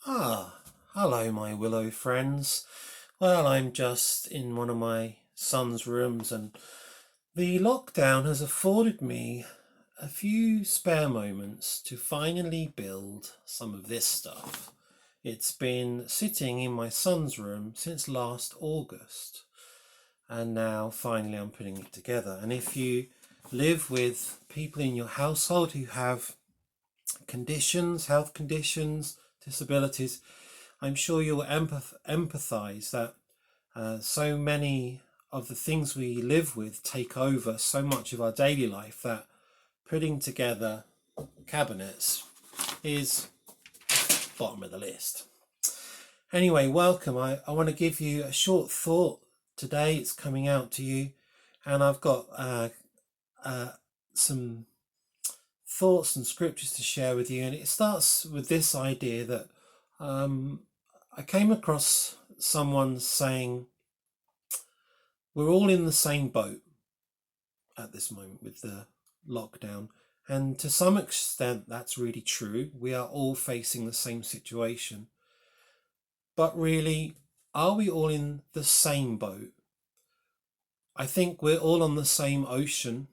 Hello, my willow friends. Well, I'm just in one of my son's rooms, and the lockdown has afforded me a few spare moments to finally build some of this stuff. It's been sitting in my son's room since last August, and now finally I'm putting it together. And if you live with people in your household who have conditions, health conditions, disabilities, I'm sure you'll empathize that so many of the things we live with take over so much of our daily life that putting together cabinets is bottom of the list. Anyway, welcome. I want to give you a short thought today. It's coming out to you, and I've got some thoughts and scriptures to share with you, and it starts with this idea that I came across someone saying we're all in the same boat at this moment with the lockdown, and to some extent that's really true. We are all facing the same situation, but really, are we all in the same boat? I think we're all on the same ocean,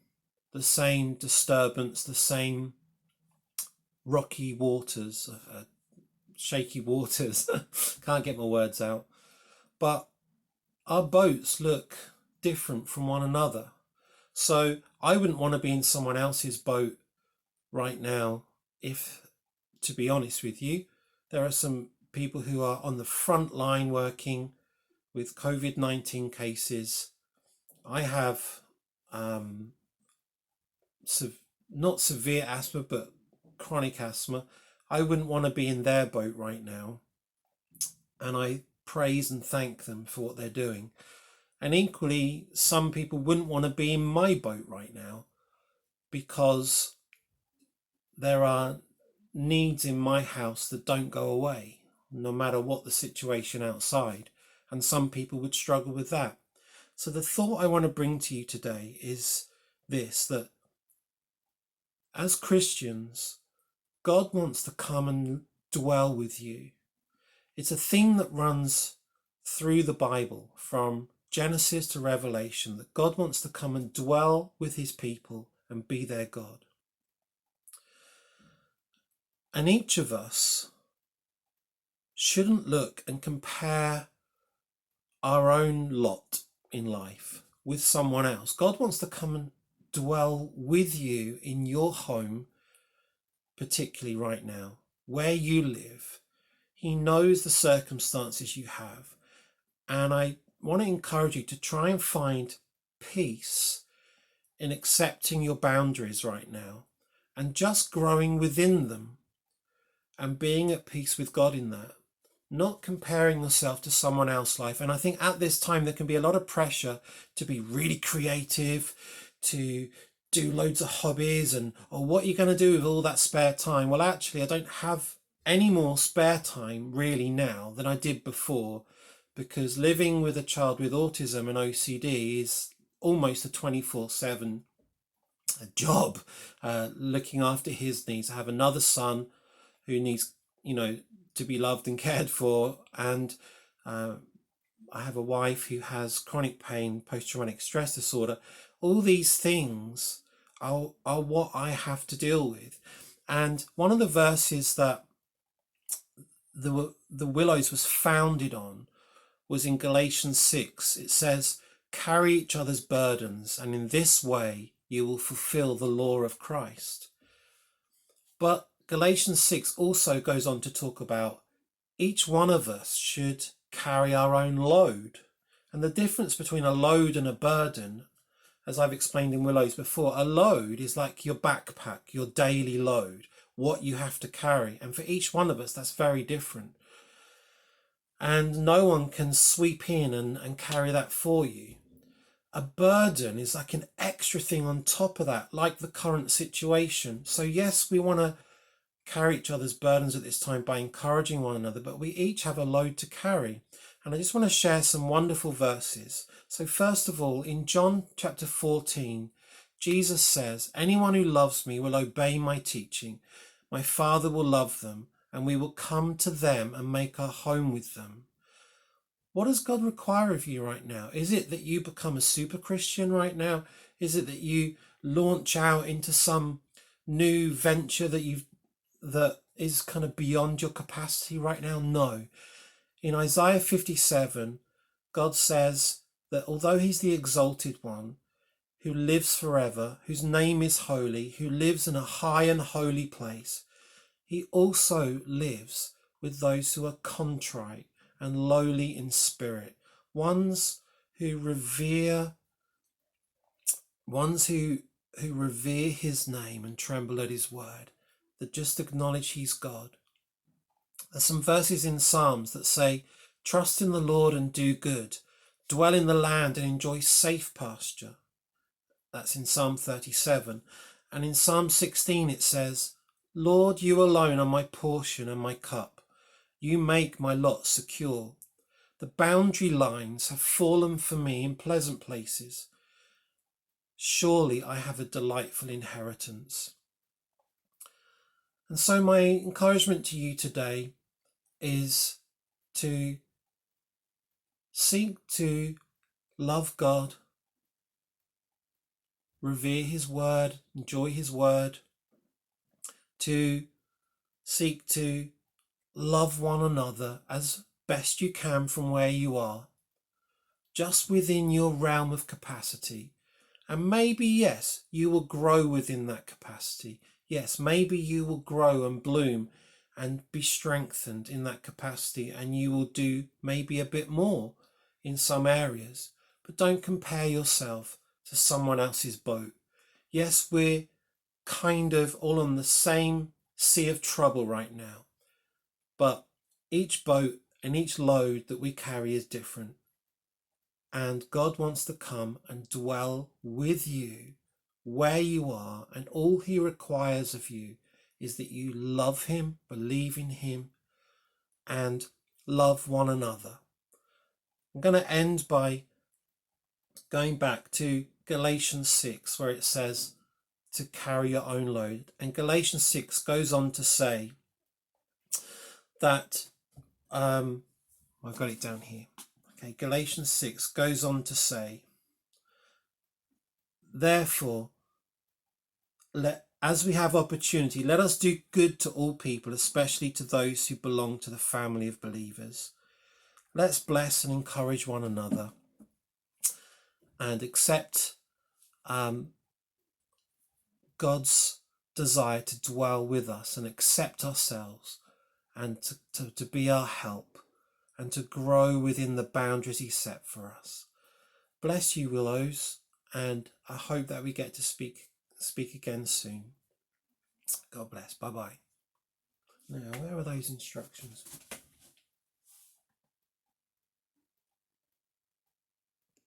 the same disturbance, the same rocky waters, shaky waters. Can't get my words out. But our boats look different from one another. So I wouldn't want to be in someone else's boat right now if, to be honest with you, there are some people who are on the front line working with COVID-19 cases. I have not severe asthma, but chronic asthma. I wouldn't want to be in their boat right now. And I praise and thank them for what they're doing. And equally, some people wouldn't want to be in my boat right now because there are needs in my house that don't go away, no matter what the situation outside. And some people would struggle with that. So the thought I want to bring to you today is this, that as Christians, God wants to come and dwell with you. It's a theme that runs through the Bible from Genesis to Revelation, that God wants to come and dwell with his people and be their God. And each of us shouldn't look and compare our own lot in life with someone else. God wants to come and dwell with you in your home, particularly right now, where you live. He knows the circumstances you have. And I want to encourage you to try and find peace in accepting your boundaries right now and just growing within them and being at peace with God in that, not comparing yourself to someone else's life. And I think at this time there can be a lot of pressure to be really creative, to do loads of hobbies, and what are you going to do with all that spare time? Well, actually, I don't have any more spare time really now than I did before, because living with a child with autism and OCD is almost a 24/7 job, looking after his needs. I have another son who needs, to be loved and cared for, and I have a wife who has chronic pain, post-traumatic stress disorder. All these things are what I have to deal with. And one of the verses that the Willows was founded on was in Galatians 6. It says, carry each other's burdens, and in this way you will fulfill the law of Christ. But Galatians 6 also goes on to talk about each one of us should carry our own load. And the difference between a load and a burden, as I've explained in Willows before, a load is like your backpack, your daily load, what you have to carry. And for each one of us, that's very different. And no one can sweep in and carry that for you. A burden is like an extra thing on top of that, like the current situation. So yes, we want to carry each other's burdens at this time by encouraging one another, but we each have a load to carry. And I just want to share some wonderful verses. So first of all, in John chapter 14, Jesus says, anyone who loves me will obey my teaching. My Father will love them, and we will come to them and make our home with them. What does God require of you right now? Is it that you become a super Christian right now? Is it that you launch out into some new venture that is kind of beyond your capacity right now? No. In Isaiah 57, God says that although he's the exalted one, who lives forever, whose name is holy, who lives in a high and holy place, he also lives with those who are contrite and lowly in spirit, ones who revere his name and tremble at his word, that just acknowledge he's God. There's some verses in Psalms that say, trust in the Lord and do good, dwell in the land and enjoy safe pasture. That's in Psalm 37. And in Psalm 16 it says, Lord, you alone are my portion and my cup. You make my lot secure. The boundary lines have fallen for me in pleasant places. Surely I have a delightful inheritance. And so my encouragement to you today is to seek to love God, revere his word, enjoy his word, to seek to love one another as best you can from where you are, just within your realm of capacity. And maybe, yes, you will grow within that capacity. Yes, maybe you will grow and bloom and be strengthened in that capacity, and you will do maybe a bit more in some areas. But don't compare yourself to someone else's boat. Yes, we're kind of all on the same sea of trouble right now, but each boat and each load that we carry is different. And God wants to come and dwell with you where you are, and all he requires of you is that you love him, believe in him, and love one another. I'm going to end by going back to Galatians 6, where it says to carry your own load. And Galatians 6 goes on to say that, I've got it down here. Okay, Galatians 6 goes on to say, therefore, as we have opportunity, let us do good to all people, especially to those who belong to the family of believers. Let's bless and encourage one another and accept God's desire to dwell with us and accept ourselves and to be our help and to grow within the boundaries he set for us. Bless you, Willows, and I hope that we get to speak again soon. God bless. Bye-bye. Now, where are those instructions?